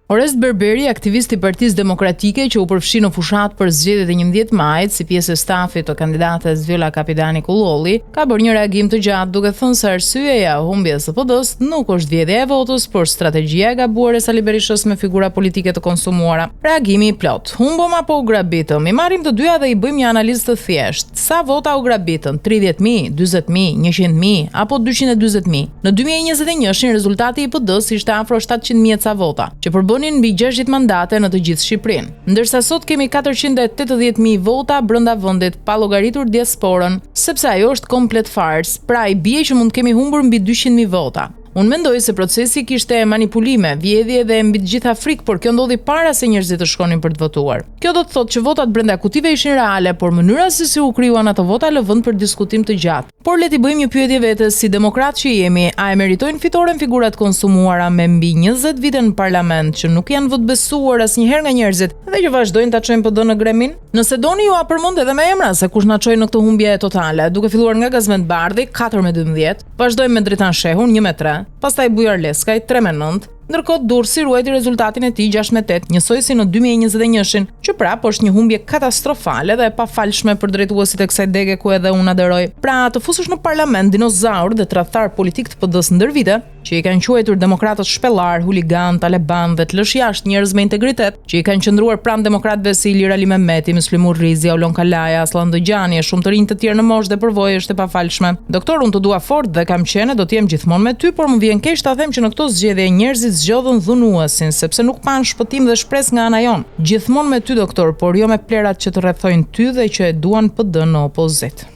Orest Berberi, aktivist i Partisë Demokratike që u përfshi në fushat për zgjedhjet e 11 majit si pjesë e stafit të kandidates Vjolla Kapitani Kullolli, ka bërë një reagim të gjatë duke thënë se arsyeja e humbjes së PD-s nuk është vjedhja e votës, por strategjia e gabuar e Sali Berishës me figura politike të konsumuara. Reagimi i plot: humbëm apo u grabitëm? I marrim të dyja dhe i bëjmë një analizë të thjeshtë. Sa vota u grabitën? 30.000, 40.000, 100.000 apo 240.000? Në 2021 rezultati i PD-s ishte afro 700.000 ca vota, që përbonin mbi 60 mandate në të gjithë Shqipërinë. Ndërsa sot kemi 480.000 vota brenda vendit, pa llogaritur diasporën, sepse ajo është komplet fars, pra i bie që mund kemi humbur mbi 200.000 vota. Unë mendoj se procesi kishte manipulime, vjedhje dhe mbi të gjitha frikë, por kjo ndodhi para se njerëzit të shkonin për të votuar. Kjo do të thotë që votat brenda kutive ishin reale, por mënyra se si u krijuan ato vota lë vend për diskutim të gjatë. Por le t'i bëjmë një pyetje vetes, si demokrat që jemi, a e meritojnë fitoren figurat konsumuara me mbi 20 vite në parlament që nuk janë votbesuar asnjëherë nga njerëzit dhe që vazhdojnë ta çojnë PD në gremin? Nëse doni ju a përmend edhe me emra se kush na çoi në këtë humbje totale, duke filluar nga Gazmend Bardhi 4-12, vazhdojmë me Dritan Shehun 1-3, pastaj Bujar Leskaj 3-9, ndërkohë Durrësi ruajti rezultatin e tij 6-8, njësoj si në 2021-shin, që prap është një humbje katastrofale dhe e pafalshme për drejtuesit e kësaj dege ku edhe unë aderoj. Pra, të fusush në parlament dinozaur dhe tradhtar politik të PD-s ndër vite, që i kanë quajtur demokratët shpellar, huligan, taleban dhe të lësh jashtë njerëz me integritet, që i kanë qëndruar pranë demokratëve si Ilir Ali Mehmeti, Muslim Urrizi, Aulon Kalaja, Aslan Dojani e shumë të rinj të tjerë në moshë dhe përvojë është e pafalshme. Doktor, unë të dua fort dhe kam qenë, do të jem gjithmonë me ty, por më vjen keq ta them që në këto zgjedhje njerëzit zgjodhën dhunuesin, sepse nuk pan shpëtim dhe shpresë nga ana jon. Gjithmonë me ty doktor, por jo me plerat që të rrethojnë ty dhe që e duan PD në opozit.